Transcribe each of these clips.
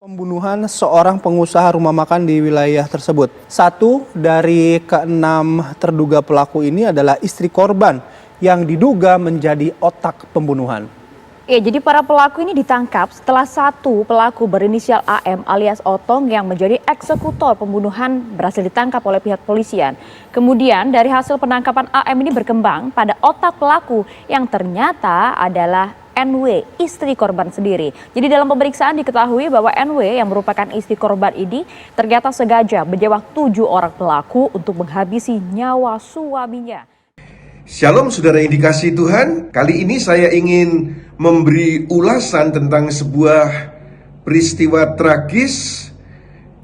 Pembunuhan seorang pengusaha rumah makan di wilayah tersebut. Satu dari keenam terduga pelaku ini adalah istri korban yang diduga menjadi otak pembunuhan. Ya, jadi para pelaku ini ditangkap setelah satu pelaku berinisial AM alias Otong yang menjadi eksekutor pembunuhan berhasil ditangkap oleh pihak polisian. Kemudian dari hasil penangkapan AM ini berkembang pada otak pelaku yang ternyata adalah NW, istri korban sendiri. Jadi dalam pemeriksaan diketahui bahwa NW yang merupakan istri korban ini ternyata sengaja menjebak 7 orang pelaku untuk menghabisi nyawa suaminya. Shalom saudara yang dikasihi Tuhan, kali ini saya ingin memberi ulasan tentang sebuah peristiwa tragis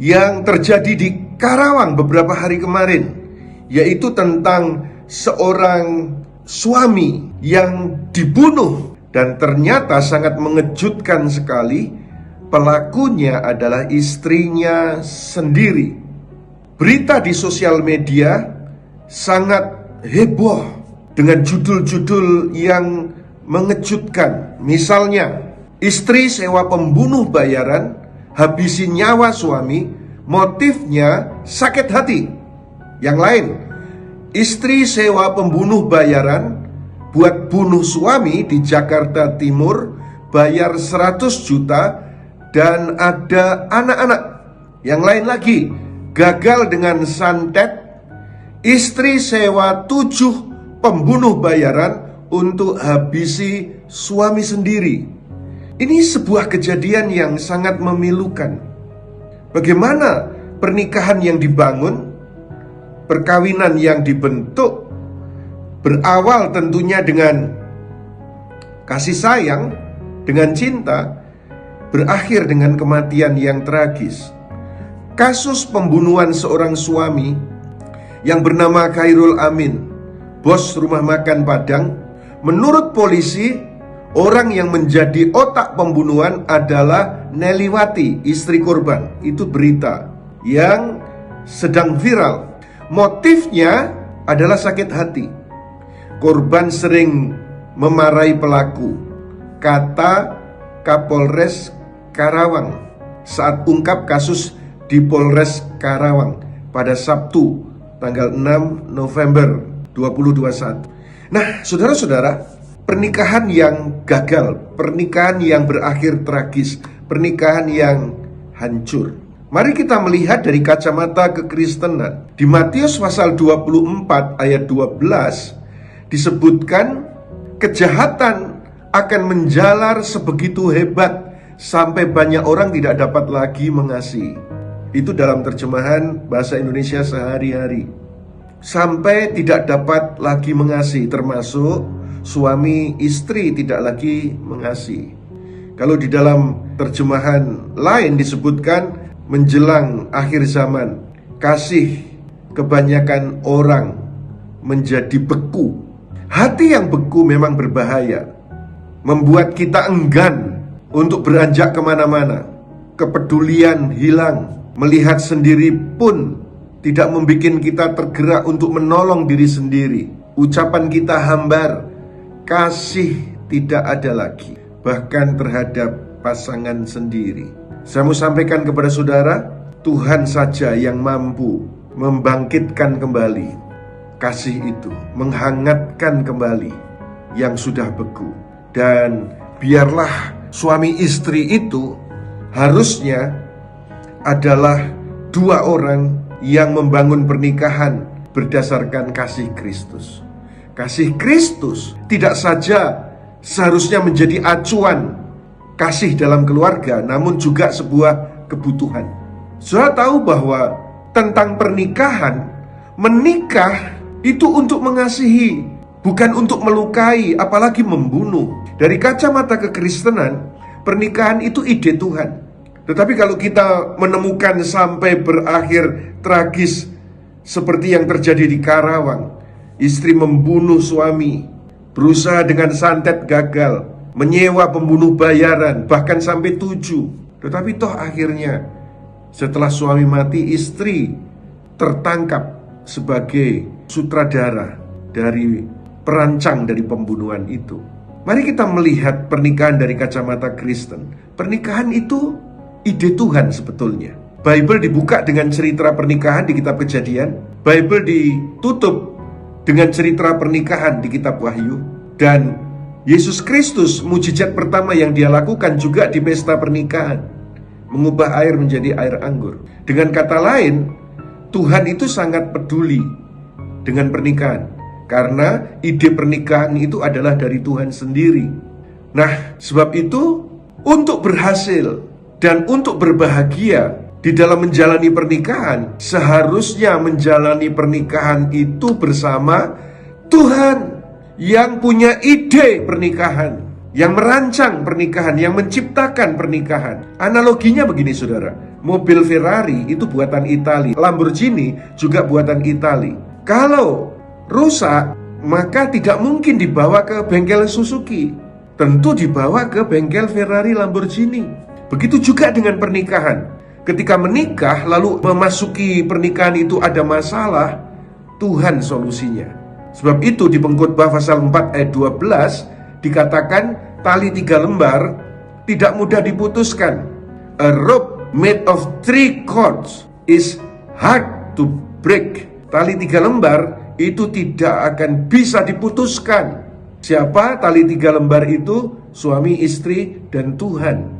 yang terjadi di Karawang beberapa hari kemarin, yaitu tentang seorang suami yang dibunuh. Dan ternyata sangat mengejutkan sekali, pelakunya adalah istrinya sendiri. Berita di sosial media sangat heboh dengan judul-judul yang mengejutkan. Misalnya, istri sewa pembunuh bayaran, habisi nyawa suami, motifnya sakit hati. Yang lain, istri sewa pembunuh bayaran buat bunuh suami di Jakarta Timur, bayar 100 juta dan ada anak-anak. Yang lain lagi, gagal dengan santet, istri sewa 7 pembunuh bayaran untuk habisi suami sendiri. Ini sebuah kejadian yang sangat memilukan. Bagaimana pernikahan yang dibangun, perkawinan yang dibentuk, berawal tentunya dengan kasih sayang, dengan cinta, berakhir dengan kematian yang tragis. Kasus pembunuhan seorang suami yang bernama Khairul Amin, bos rumah makan Padang, menurut polisi, orang yang menjadi otak pembunuhan adalah Neliwati, istri korban. Itu berita yang sedang viral. Motifnya adalah sakit hati. Korban sering memarahi pelaku, kata Kapolres Karawang saat ungkap kasus di Polres Karawang pada Sabtu tanggal 6 November 2021. Nah, saudara-saudara, pernikahan yang gagal, pernikahan yang berakhir tragis, pernikahan yang hancur. Mari kita melihat dari kacamata kekristenan. Di Matius pasal 24 ayat 12 disebutkan kejahatan akan menjalar sebegitu hebat sampai banyak orang tidak dapat lagi mengasihi. Itu dalam terjemahan bahasa Indonesia sehari-hari. Sampai tidak dapat lagi mengasihi, termasuk suami istri tidak lagi mengasihi. Kalau di dalam terjemahan lain disebutkan menjelang akhir zaman, kasih kebanyakan orang menjadi beku. Hati yang beku memang berbahaya, membuat kita enggan untuk beranjak kemana-mana. Kepedulian hilang, melihat sendiri pun tidak membuat kita tergerak untuk menolong diri sendiri. Ucapan kita hambar, kasih tidak ada lagi, bahkan terhadap pasangan sendiri. Saya mau sampaikan kepada saudara, Tuhan saja yang mampu membangkitkan kembali kasih itu, menghangatkan kembali yang sudah beku. Dan biarlah suami istri itu harusnya adalah 2 orang yang membangun pernikahan berdasarkan kasih Kristus. Kasih Kristus tidak saja seharusnya menjadi acuan kasih dalam keluarga, namun juga sebuah kebutuhan. Saudara tahu bahwa tentang pernikahan, menikah itu untuk mengasihi, bukan untuk melukai, apalagi membunuh. Dari kacamata kekristenan, pernikahan itu ide Tuhan. Tetapi kalau kita menemukan sampai berakhir tragis seperti yang terjadi di Karawang, istri membunuh suami, berusaha dengan santet gagal, menyewa pembunuh bayaran, bahkan sampai 7. Tetapi toh akhirnya setelah suami mati, istri tertangkap sebagai sutradara dari perancang dari pembunuhan itu. Mari kita melihat pernikahan dari kacamata Kristen. Pernikahan itu ide Tuhan sebetulnya. Bible dibuka dengan cerita pernikahan di kitab Kejadian, Bible ditutup dengan cerita pernikahan di kitab Wahyu, dan Yesus Kristus mujizat pertama yang dia lakukan juga di pesta pernikahan, mengubah air menjadi air anggur. Dengan kata lain, Tuhan itu sangat peduli dengan pernikahan, karena ide pernikahan itu adalah dari Tuhan sendiri. Nah, sebab itu untuk berhasil dan untuk berbahagia di dalam menjalani pernikahan, seharusnya menjalani pernikahan itu bersama Tuhan yang punya ide pernikahan, yang merancang pernikahan, yang menciptakan pernikahan. Analoginya begini saudara, mobil Ferrari itu buatan Itali, Lamborghini juga buatan Itali. Kalau rusak, maka tidak mungkin dibawa ke bengkel Suzuki, tentu dibawa ke bengkel Ferrari, Lamborghini. Begitu juga dengan pernikahan. Ketika menikah lalu memasuki pernikahan itu ada masalah, Tuhan solusinya. Sebab itu di Pengkhotbah pasal 4 ayat 12 dikatakan tali 3 lembar tidak mudah diputuskan. A rope made of 3 cords is hard to break. Tali 3 lembar itu tidak akan bisa diputuskan. Siapa tali 3 lembar itu? Suami, istri, dan Tuhan.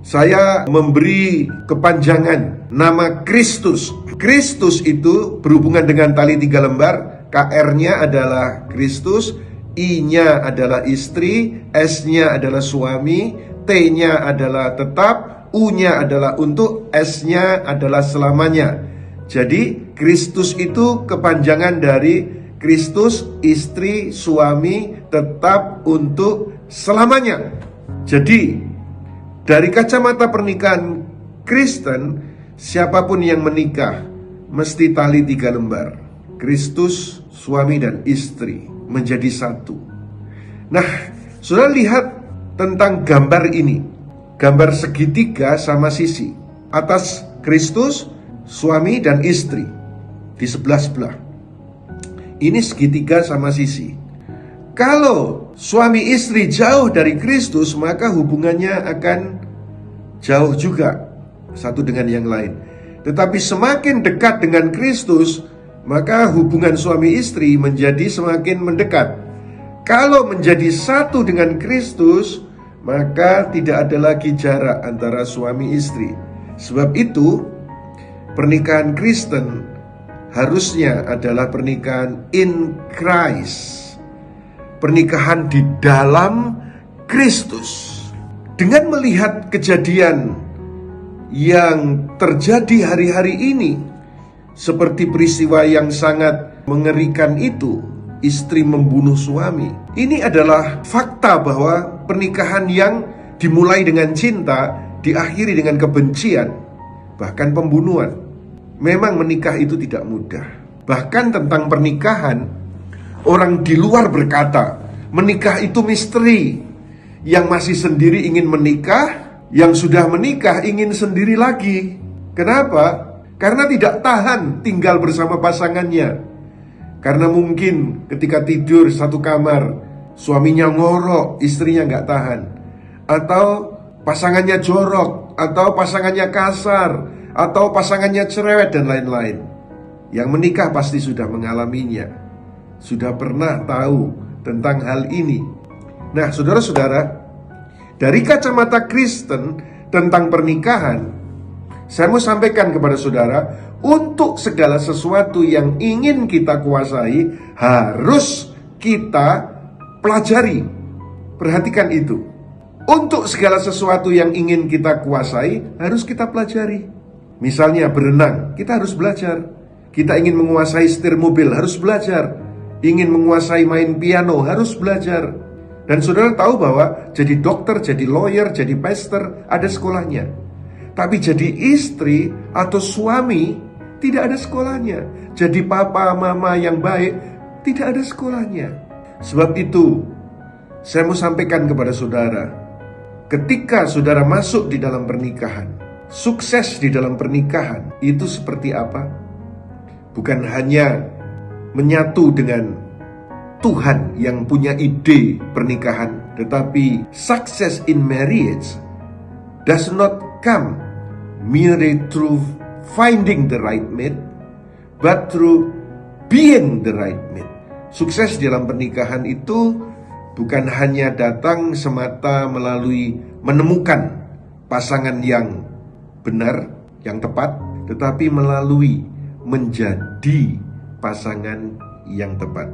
Saya memberi kepanjangan nama Kristus. Kristus itu berhubungan dengan tali 3 lembar. KR-nya adalah Kristus, I-nya adalah istri, S-nya adalah suami, T-nya adalah tetap, U-nya adalah untuk, S-nya adalah selamanya. Jadi Kristus itu kepanjangan dari Kristus, istri, suami, tetap, untuk, selamanya. Jadi dari kacamata pernikahan Kristen, siapapun yang menikah mesti tali 3 lembar. Kristus, suami dan istri menjadi satu. Nah, saudara lihat tentang gambar ini. Gambar segitiga sama sisi. Atas Kristus, suami dan istri di sebelah-sebelah. Ini segitiga sama sisi. Kalau suami istri jauh dari Kristus, maka hubungannya akan jauh juga satu dengan yang lain. Tetapi semakin dekat dengan Kristus, maka hubungan suami istri menjadi semakin mendekat. Kalau menjadi satu dengan Kristus, maka tidak ada lagi jarak antara suami istri. Sebab itu, pernikahan Kristen harusnya adalah pernikahan in Christ. Pernikahan di dalam Kristus. Dengan melihat kejadian yang terjadi hari-hari ini, seperti peristiwa yang sangat mengerikan itu, istri membunuh suami. Ini adalah fakta bahwa pernikahan yang dimulai dengan cinta diakhiri dengan kebencian, bahkan pembunuhan. Memang menikah itu tidak mudah. Bahkan tentang pernikahan, orang di luar berkata, menikah itu misteri. Yang masih sendiri ingin menikah, yang sudah menikah ingin sendiri lagi. Kenapa? Karena tidak tahan tinggal bersama pasangannya. Karena mungkin ketika tidur satu kamar, suaminya ngorok, istrinya nggak tahan. Atau pasangannya jorok, atau pasangannya kasar, atau pasangannya cerewet dan lain-lain. Yang menikah pasti sudah mengalaminya, sudah pernah tahu tentang hal ini. Nah, saudara-saudara, dari kacamata Kristen tentang pernikahan, saya mau sampaikan kepada saudara, untuk segala sesuatu yang ingin kita kuasai, harus kita pelajari. Perhatikan itu. Untuk segala sesuatu yang ingin kita kuasai, harus kita pelajari. Misalnya berenang, kita harus belajar. Kita ingin menguasai setir mobil, harus belajar. Ingin menguasai main piano, harus belajar. Dan saudara tahu bahwa jadi dokter, jadi lawyer, jadi pastor, ada sekolahnya. Tapi jadi istri atau suami, tidak ada sekolahnya. Jadi papa, mama yang baik, tidak ada sekolahnya. Sebab itu, saya mau sampaikan kepada saudara, ketika saudara masuk di dalam pernikahan, sukses di dalam pernikahan, itu seperti apa? Bukan hanya menyatu dengan Tuhan yang punya ide pernikahan, tetapi success in marriage does not come merely through finding the right mate, but through being the right mate. Sukses dalam pernikahan itu bukan hanya datang semata melalui menemukan pasangan yang benar, yang tepat, tetapi melalui menjadi pasangan yang tepat.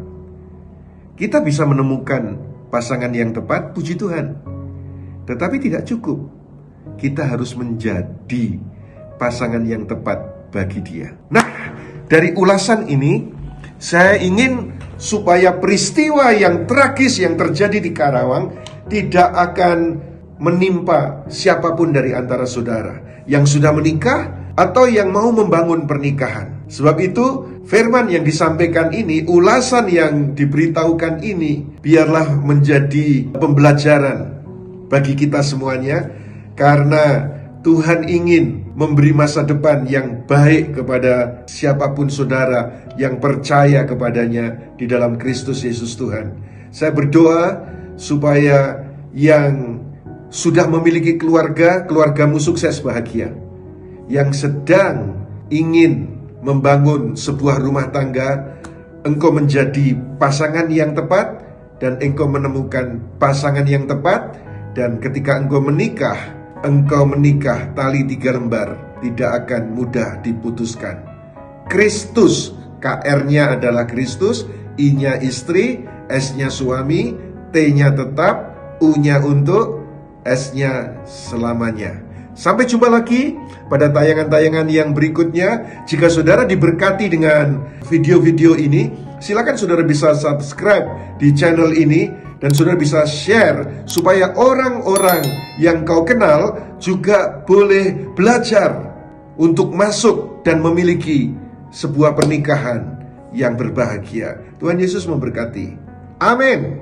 Kita bisa menemukan pasangan yang tepat, puji Tuhan. Tetapi tidak cukup. Kita harus menjadi pasangan yang tepat bagi dia. Nah, dari ulasan ini, saya ingin supaya peristiwa yang tragis yang terjadi di Karawang tidak akan menimpa siapapun dari antara saudara yang sudah menikah atau yang mau membangun pernikahan. Sebab itu, firman yang disampaikan ini, ulasan yang diberitahukan ini, biarlah menjadi pembelajaran bagi kita semuanya, karena Tuhan ingin memberi masa depan yang baik kepada siapapun saudara yang percaya kepadanya di dalam Kristus Yesus Tuhan. Saya berdoa supaya yang sudah memiliki keluarga, keluargamu sukses bahagia. Yang sedang ingin membangun sebuah rumah tangga, engkau menjadi pasangan yang tepat, dan engkau menemukan pasangan yang tepat, dan ketika engkau menikah tali 3 lembar, tidak akan mudah diputuskan. Kristus, KR-nya adalah Kristus, I-nya istri, S-nya suami, T-nya tetap, U-nya untuk, S-nya selamanya. Sampai jumpa lagi pada tayangan-tayangan yang berikutnya. Jika saudara diberkati dengan video-video ini, silakan saudara bisa subscribe di channel ini, dan saudara bisa share supaya orang-orang yang kau kenal juga boleh belajar untuk masuk dan memiliki sebuah pernikahan yang berbahagia. Tuhan Yesus memberkati. Amin.